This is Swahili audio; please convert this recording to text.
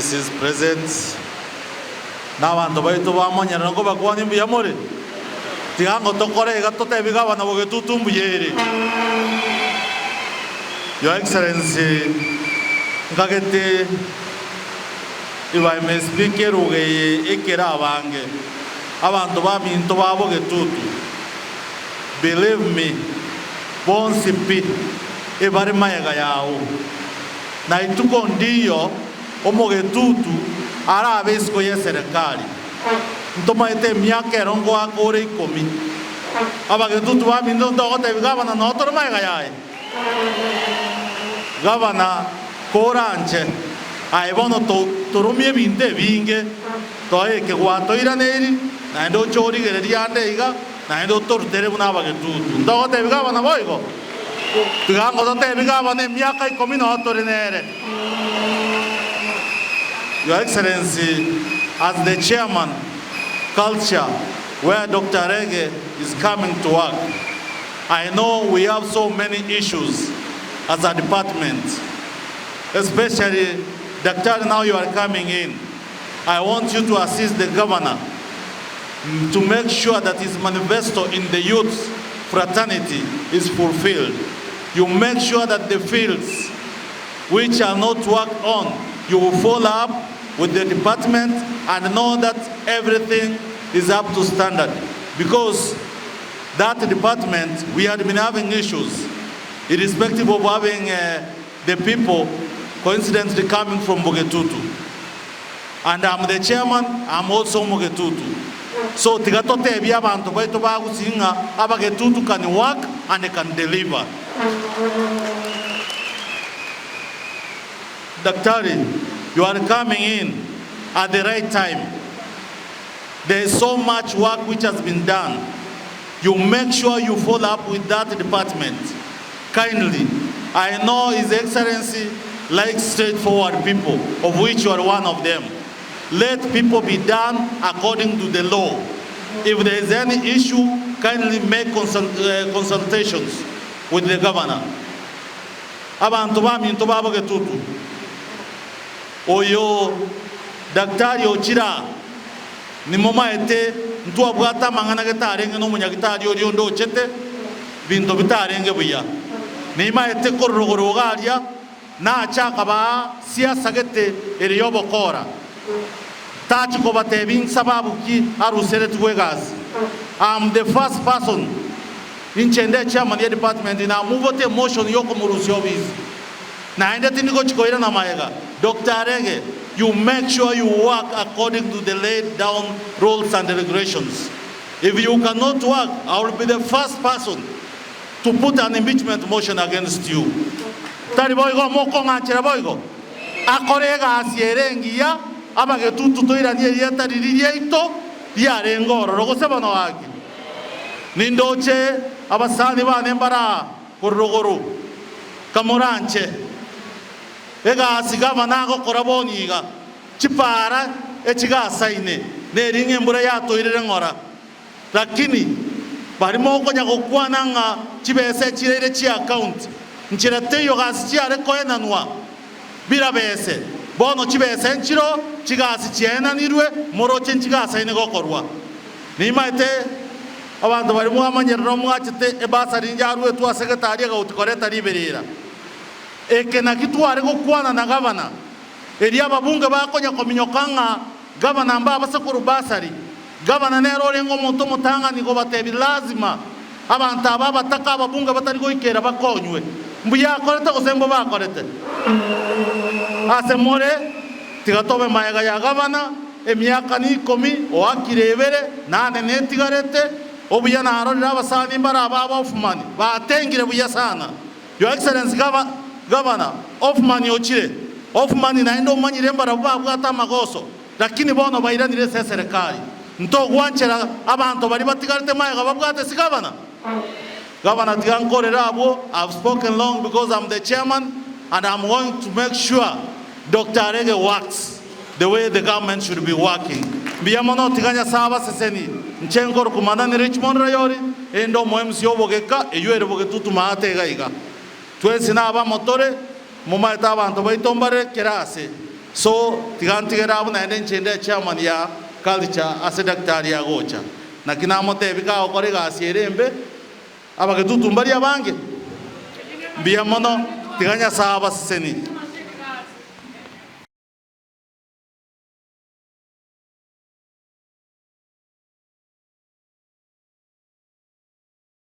Excellencies present, n'abantu baitu bamanyana ngo bakwani mbiyamore tigango tokorega totebigaba nabo getutumbuyere. Your Excellency ngagete if I may speak eruge ekera abange abantu babintu babo getutu. Believe me, bonsi pi ebare mayaga yawo na ituko ndiyo omogetutu ara abesko ye serikali ntoma ete miaka erongo akore 10 abagetutu babintu ndogote bigabana notoro mayaga yae gabana koranche aibono torumie binte binge toe ke gwato iraneri na ndo chori gereria ndeiga na ndo tortere buna abagetutu ndogote bigabana boigo tigango tote bigabana miaka 10 notoro nere. Your Excellency, as the chairman, culture, where Dr. Arege is coming to work, I know we have so many issues as a department, especially, Dr. now you are coming in. I want you to assist the governor to make sure that his manifesto in the youth fraternity is fulfilled. You make sure that the fields which are not worked on, you will follow up with the department and know that everything is up to standard. Because that department, we had been having issues, irrespective of having the people coincidentally coming from Mugetutu. And I'm the chairman, I'm also Mugetutu. So tigatote bia bantu baito bagusinga abagetutu can work and they can deliver. Daktari, you are coming in at the right time. There is so much work which has been done. You make sure you follow up with that department. Kindly, I know His Excellency likes straightforward people, of which you are one of them. Let people be done according to the law. If there is any issue, kindly make consultations with the governor. Abantu bamintu babo getutu. Oyo daktari ochira ni moma ete ntu abwata mangana getarenge no munyagitari ori ndo chete bintu bitarenge buya ni ma ete korogoro galia na achaka ba siasa gete eri yobokora tachi ko batebin sababu ki arusere tugwegazi. I'm the first person in chende chairman ya department na muvote motion yoko murusiobizi na ende tiniko chikoira na maega. Dr. Arege, you make sure you work according to the laid down rules and regulations. If you cannot work, I will be the first person to put an impeachment motion against you. Tari boigo moko ngachira boigo. Akorega asierengia abagetutu toira niye taririye ito yarengoro rogoseba no wagi. Nindoche abasani bane mbara korogoro kamuranche ega asigama nago koraboniga chipara echiga saine neringe mbura yato irere ngora lakini barimo konya kokwana nga chibese chirere chi account nchirate yo gasiare koenanwa birabese bono chibese nchiro chigasi chiena nirwe moro chenchiga saine gokorwa nimaite abantu barimo amanyerero mwachite ebasa rinjarwe tu secretary ga utikoreta riberera ekena kitu ariko kwana na governor eri ababunge bakonya kominyokanga governor amba abasakuru basari governor nero rengo muntu mutanga niko batebi lazima abantu aba bataka ababunge batari go ikera bakonywe mbuya koreta osembo bakorete asemore tigatobe mayaga ya governor emyaka ni 10 o akirebere nane netigarete obuya na arorira abasani mbara aba ofumani batengire buya sana. Your Excellency Governor, Hoffman yochire. Hoffman na endo manyire mbara bwata magoso. Lakini bono bairanire serikali. Nto gwanchera abantu bari batigarite mayaga babwate si governor. Governor tigankorera abo. I've spoken long because I'm the chairman and I'm going to make sure Dr. Arege works the way the government should be working. Biyamono tiganya saba seseni. Nchenkor kumandani Richmond rayori endo moemsi obogeka eyuere bogetutu maate gaiga. Twese na aba motore muma eta abantu baitombare kerase so tigantigera abu na nchende chairman ya culture ase daktari ya gocha na kinamote bika okore gasierembe abagetutumbari abange biya mono tiganya saba seni